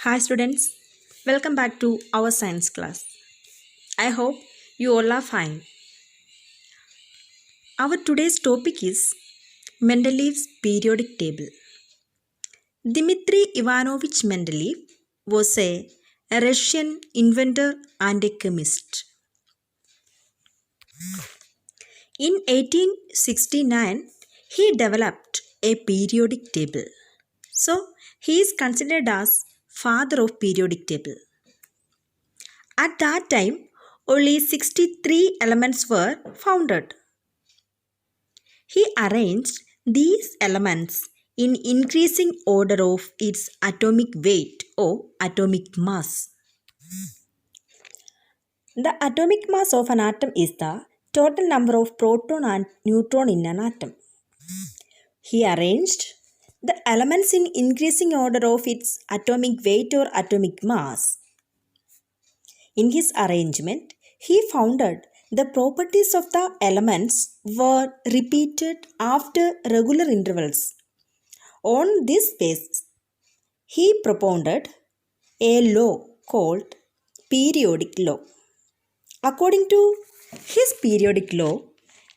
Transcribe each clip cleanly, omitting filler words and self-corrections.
Hi students, welcome back to our science class. I hope you all are fine. Our today's topic is Mendeleev's periodic table. Dmitry Ivanovich Mendeleev was a Russian inventor and a chemist. In 1869, he developed a periodic table. So, he is considered as father of periodic table. At that time, only 63 elements were founded. He arranged these elements in increasing order of its atomic weight or atomic mass. The atomic mass of an atom is the total number of proton and neutron in an atom. He arranged the elements in increasing order of its atomic weight or atomic mass. In his arrangement, he founded the properties of the elements were repeated after regular intervals. On this basis, he propounded a law called periodic law. According to his periodic law,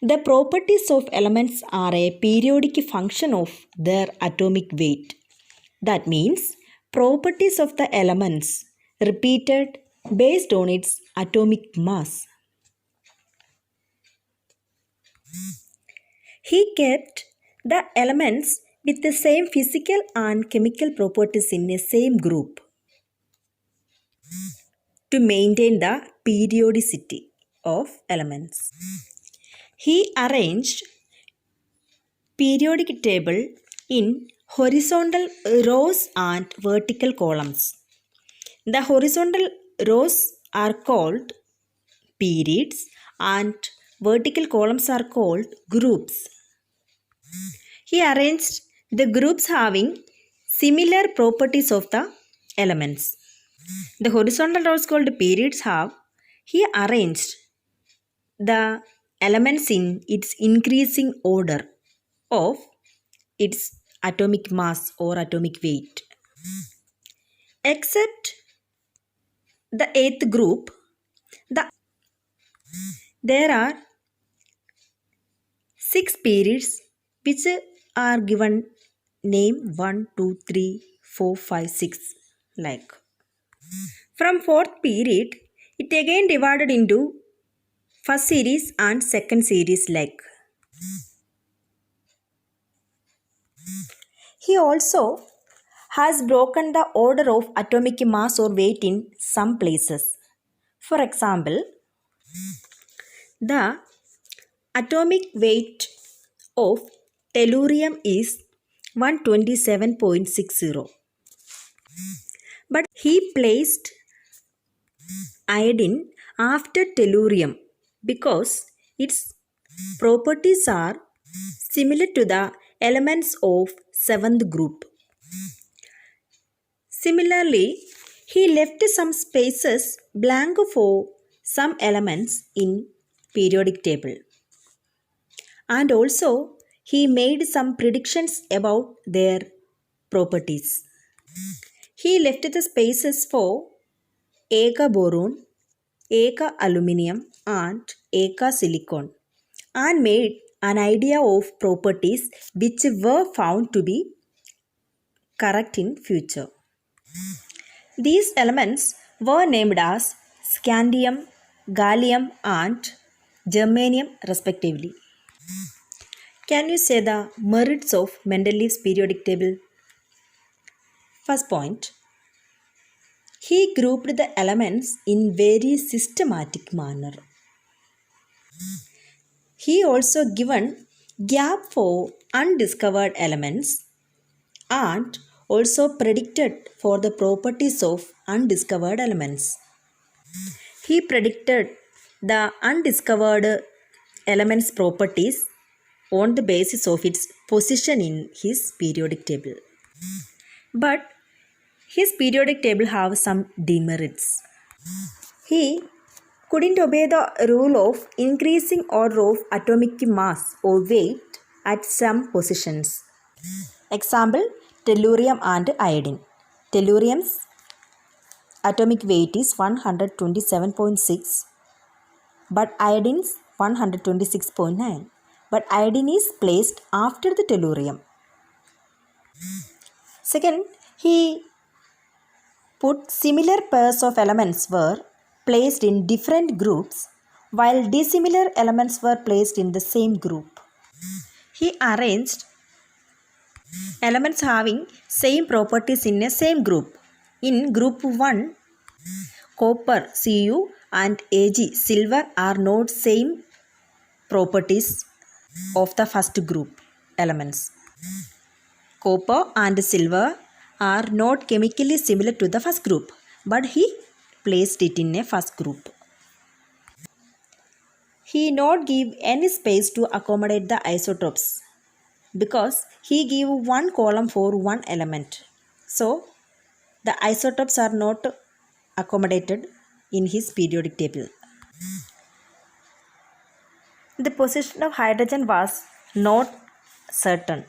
the properties of elements are a periodic function of their atomic weight. That means properties of the elements repeated based on its atomic mass. He kept the elements with the same physical and chemical properties in a same group to maintain the periodicity of elements. He arranged periodic table in horizontal rows and vertical columns. The horizontal rows are called periods and vertical columns are called groups. He arranged the groups having similar properties of the elements. The horizontal rows called periods he arranged the elements in its increasing order of its atomic mass or atomic weight. Except the eighth group, there are 6 periods which are given name 1, 2, 3, 4, 5, 6 like. From fourth period, it again divided into first series and second series like. He also has broken the order of atomic mass or weight in some places. For example, the atomic weight of tellurium is 127.60. But he placed iodine after tellurium because its properties are similar to the elements of seventh group. Similarly, he left some spaces blank for some elements in periodic table. And also, he made some predictions about their properties. He left the spaces for Eka boron, Eka aluminium and Eka silicon and made an idea of properties which were found to be correct in future. These elements were named as scandium, gallium and germanium respectively. Can you say the merits of Mendeleev's periodic table? First point, he grouped the elements in very systematic manner. He also given gap for undiscovered elements and also predicted for the properties of undiscovered elements. He predicted the undiscovered elements properties on the basis of its position in his periodic table. But his periodic table have some demerits. He couldn't obey the rule of increasing order of atomic mass or weight at some positions. Example, tellurium and iodine. Tellurium's atomic weight is 127.6, but iodine is 126.9. But iodine is placed after the tellurium. Second, he put similar pairs of elements were placed in different groups while dissimilar elements were placed in the same group. He arranged elements having same properties in a same group. In group 1, copper Cu and Ag silver are not same properties of the first group elements. Copper and silver are not chemically similar to the first group, but he placed it in a first group. He not give any space to accommodate the isotopes because he give one column for one element. So the isotopes are not accommodated in his periodic table. The position of hydrogen was not certain.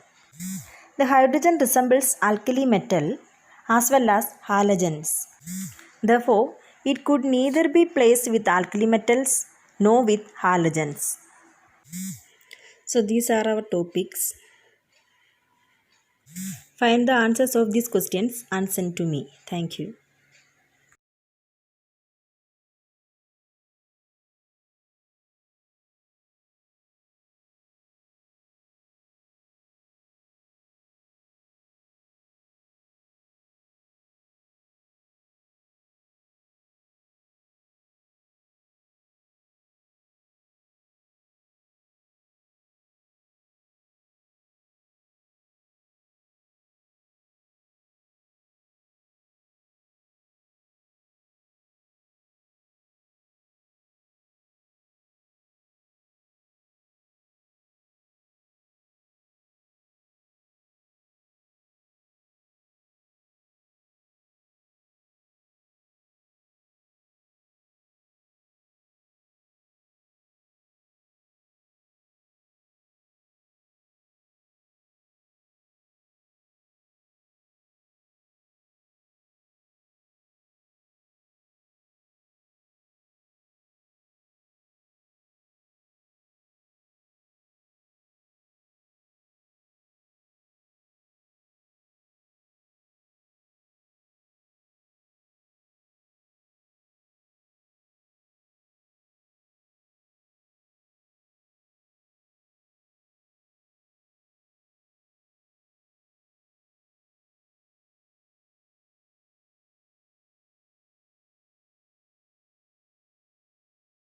The hydrogen resembles alkali metal as well as halogens. Therefore, it could neither be placed with alkali metals nor with halogens. So these are our topics. Find the answers of these questions and send to me. Thank you.